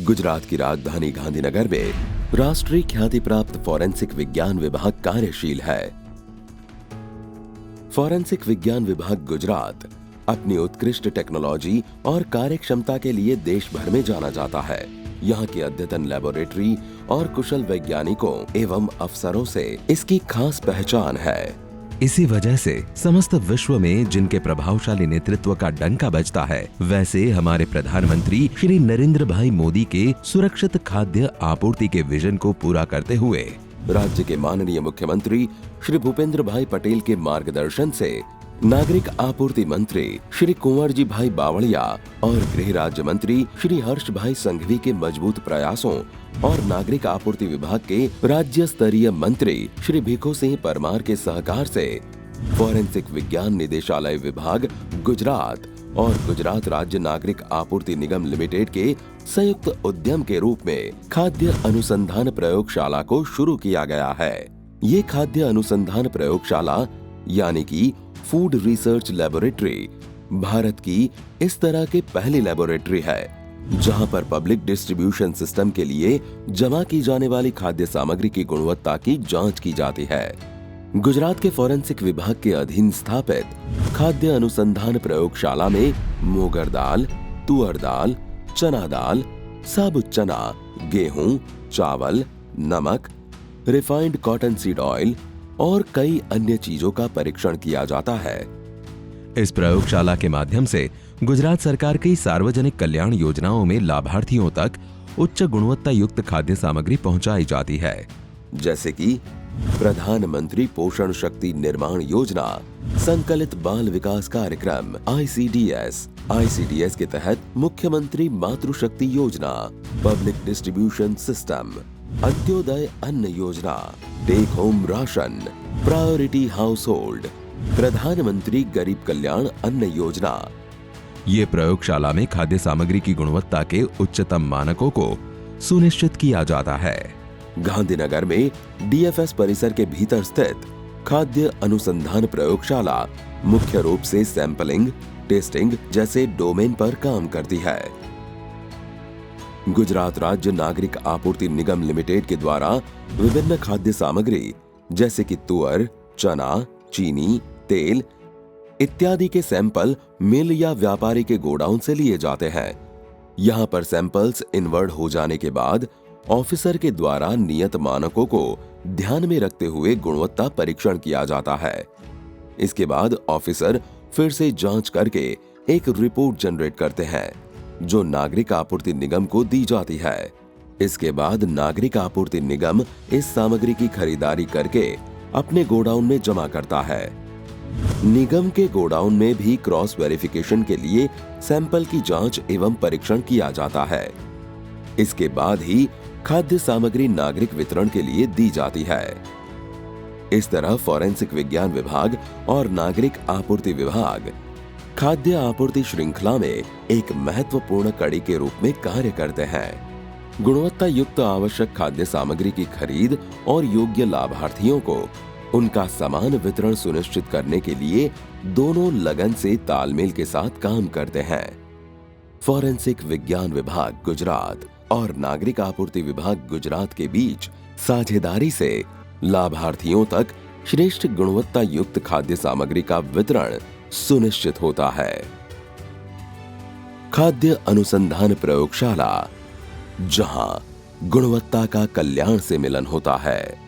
गुजरात की राजधानी गांधीनगर में राष्ट्रीय ख्याति प्राप्त फॉरेंसिक विज्ञान विभाग कार्यशील है। फॉरेंसिक विज्ञान विभाग गुजरात अपनी उत्कृष्ट टेक्नोलॉजी और कार्यक्षमता के लिए देश भर में जाना जाता है। यहाँ की अद्यतन लैबोरेटरी और कुशल वैज्ञानिकों एवं अफसरों से इसकी खास पहचान है। इसी वजह से समस्त विश्व में जिनके प्रभावशाली नेतृत्व का डंका बजता है, वैसे हमारे प्रधानमंत्री श्री नरेंद्र भाई मोदी के सुरक्षित खाद्य आपूर्ति के विजन को पूरा करते हुए राज्य के माननीय मुख्यमंत्री श्री भूपेंद्र भाई पटेल के मार्गदर्शन से नागरिक आपूर्ति मंत्री श्री कुंवर जी भाई बावड़िया और गृह राज्य मंत्री श्री हर्ष भाई संघवी के मजबूत प्रयासों और नागरिक आपूर्ति विभाग के राज्य स्तरीय मंत्री श्री भिखू सिंह परमार के सहकार से फॉरेंसिक विज्ञान निदेशालय विभाग गुजरात और गुजरात राज्य नागरिक आपूर्ति निगम लिमिटेड के संयुक्त उद्यम के रूप में खाद्य अनुसंधान प्रयोगशाला को शुरू किया गया है। ये खाद्य अनुसंधान प्रयोगशाला यानी कि फूड रिसर्च लेबोरेटरी भारत की इस तरह के पहली लेबोरेटरी है, जहां पर पब्लिक डिस्ट्रीब्यूशन सिस्टम के लिए जमा की जाने वाली खाद्य सामग्री की गुणवत्ता की जांच की जाती है। गुजरात के फॉरेंसिक विभाग के अधीन स्थापित खाद्य अनुसंधान प्रयोगशाला में मोगर दाल, तुअर दाल, चना दाल, साबुत चना, गेहूं, चावल, नमक, रिफाइंड कॉटन सीड ऑयल और कई अन्य चीजों का परीक्षण किया जाता है। इस प्रयोगशाला के माध्यम से गुजरात सरकार की सार्वजनिक कल्याण योजनाओं में लाभार्थियों तक उच्च गुणवत्ता युक्त खाद्य सामग्री पहुंचाई जाती है, जैसे कि प्रधानमंत्री पोषण शक्ति निर्माण योजना, संकलित बाल विकास कार्यक्रम आईसीडीएस के तहत मुख्यमंत्री मातृशक्ति योजना, public distribution system, Antyodaya Anna Yojana, take home ration, priority household, Pradhan Mantri Garib कल्याण अन्न योजना। ये प्रयोगशाला में खाद्य सामग्री की गुणवत्ता के उच्चतम मानकों को सुनिश्चित किया जाता है। गांधीनगर में डीएफएस परिसर के भीतर स्थित खाद्य अनुसंधान प्रयोगशाला मुख्य रूप से सैंपलिंग, टेस्टिंग जैसे डोमेन पर काम करती है। गुजरात राज्य नागरिक आपूर्ति निगम लिमिटेड के द्वारा विभिन्न खाद्य सामग्री जैसे कि तुअर, चना, चीनी, तेल इत्यादि के सैंपल मिल या व्यापारी के गोडाउन से लिए जाते हैं। यहाँ पर सैंपल्स इनवर्ड हो जाने के बाद ऑफिसर के द्वारा नियत मानकों को ध्यान में रखते हुए गुणवत्ता परीक्षण किया जाता है। इसके बाद ऑफिसर फिर से जांच करके एक रिपोर्ट जनरेट करते हैं, जो नागरिक आपूर्ति निगम को दी जाती है। इसके बाद नागरिक आपूर्ति निगम इस सामग्री की खरीदारी करके अपने गोडाउन में जमा करता है। निगम के गोडाउन में भी क्रॉस वेरिफिकेशन के लिए सैंपल की जांच एवं परीक्षण किया जाता है। इसके बाद ही खाद्य सामग्री नागरिक वितरण के लिए दी जाती है। इस तरह फॉरेंसिक विज्ञान विभाग और नागरिक आपूर्ति विभाग खाद्य आपूर्ति श्रृंखला में एक महत्वपूर्ण कड़ी के रूप में कार्य करते हैं। गुणवत्ता युक्त आवश्यक खाद्य सामग्री की खरीद और योग्य लाभार्थियों को उनका समान वितरण सुनिश्चित करने के लिए दोनों लगन से तालमेल के साथ काम करते हैं। फॉरेंसिक विज्ञान विभाग गुजरात और नागरिक आपूर्ति विभाग गुजरात के बीच साझेदारी से लाभार्थियों तक श्रेष्ठ गुणवत्ता युक्त खाद्य सामग्री का वितरण सुनिश्चित होता है। खाद्य अनुसंधान प्रयोगशाला, जहां गुणवत्ता का कल्याण से मिलन होता है।